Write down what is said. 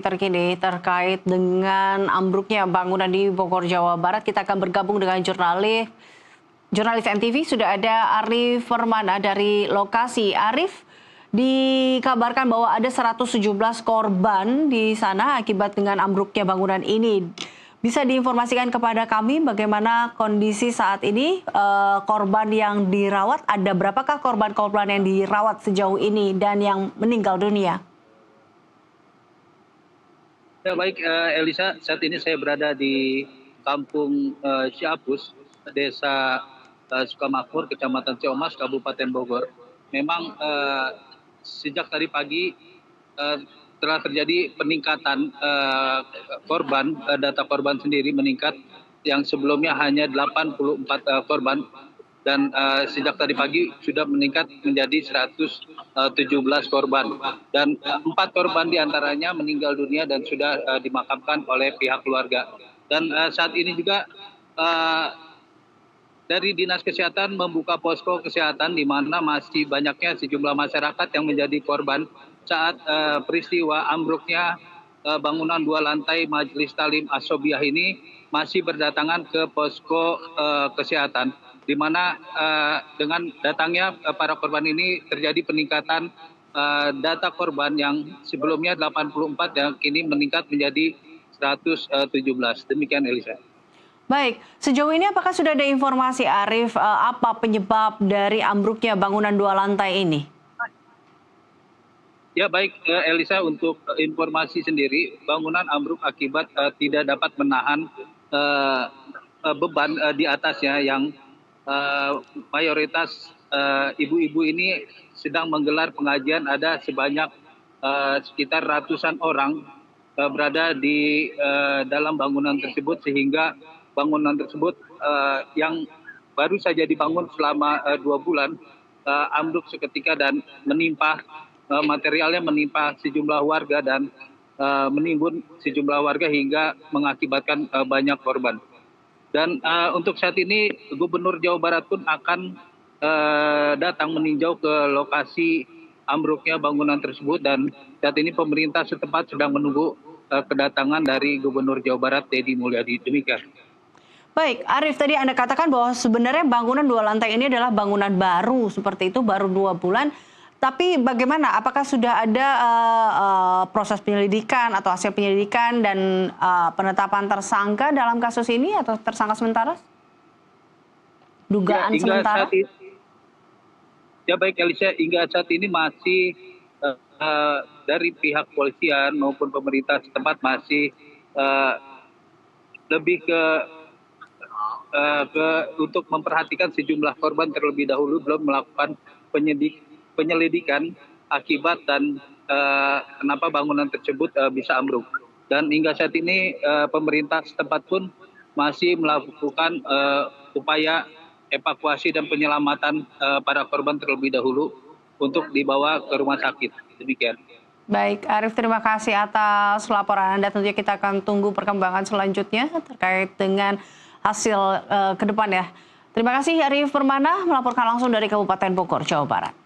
Terkini terkait dengan ambruknya bangunan di Bogor, Jawa Barat, kita akan bergabung dengan jurnalis NTV. Sudah ada Arif Permana dari lokasi. Arif, dikabarkan bahwa ada 117 korban di sana akibat dengan ambruknya bangunan ini. Bisa diinformasikan kepada kami bagaimana kondisi saat ini, korban yang dirawat, ada berapakah korban-korban yang dirawat sejauh ini dan yang meninggal dunia? Ya baik, Elisa, saat ini saya berada di Kampung Ciapus, Desa Sukamakmur, Kecamatan Ciomas, Kabupaten Bogor. Memang sejak tadi pagi telah terjadi peningkatan korban, data korban sendiri meningkat, yang sebelumnya hanya 84 korban. Dan sejak tadi pagi sudah meningkat menjadi 117 korban. Dan 4 korban diantaranya meninggal dunia dan sudah dimakamkan oleh pihak keluarga. Dan saat ini juga dari Dinas Kesehatan membuka posko kesehatan di mana masih banyaknya sejumlah masyarakat yang menjadi korban saat peristiwa ambruknya bangunan 2 lantai Majelis Talim As-Sobiah ini masih berdatangan ke posko kesehatan, di mana dengan datangnya para korban ini terjadi peningkatan data korban yang sebelumnya 84 yang kini meningkat menjadi 117. Demikian, Elisa. Baik, sejauh ini apakah sudah ada informasi, Arif, apa penyebab dari ambruknya bangunan 2 lantai ini? Ya baik, Elisa, untuk informasi sendiri, bangunan ambruk akibat tidak dapat menahan beban di atasnya yang mayoritas ibu-ibu ini sedang menggelar pengajian. Ada sebanyak sekitar ratusan orang berada di dalam bangunan tersebut, sehingga bangunan tersebut yang baru saja dibangun selama 2 bulan ambruk seketika dan menimpa materialnya, menimpa sejumlah warga dan menimbun sejumlah warga hingga mengakibatkan banyak korban. Dan untuk saat ini Gubernur Jawa Barat pun akan datang meninjau ke lokasi ambruknya bangunan tersebut, dan saat ini pemerintah setempat sedang menunggu kedatangan dari Gubernur Jawa Barat, Deddy Mulyadi. Demikian. Baik, Arif, tadi Anda katakan bahwa sebenarnya bangunan 2 lantai ini adalah bangunan baru, seperti itu, baru 2 bulan. Tapi bagaimana? Apakah sudah ada proses penyelidikan atau hasil penyelidikan dan penetapan tersangka dalam kasus ini atau tersangka sementara? Dugaan sementara? Ya baik, Elisa, hingga saat ini masih dari pihak polisian maupun pemerintah setempat masih lebih ke untuk memperhatikan sejumlah korban terlebih dahulu, belum melakukan penyelidikan akibat dan kenapa bangunan tersebut bisa ambruk. Dan hingga saat ini pemerintah setempat pun masih melakukan upaya evakuasi dan penyelamatan para korban terlebih dahulu untuk dibawa ke rumah sakit. Demikian. Baik, Arif, terima kasih atas laporan Anda. Tentunya kita akan tunggu perkembangan selanjutnya terkait dengan hasil ke depan ya. Terima kasih, Arif Permana melaporkan langsung dari Kabupaten Bogor, Jawa Barat.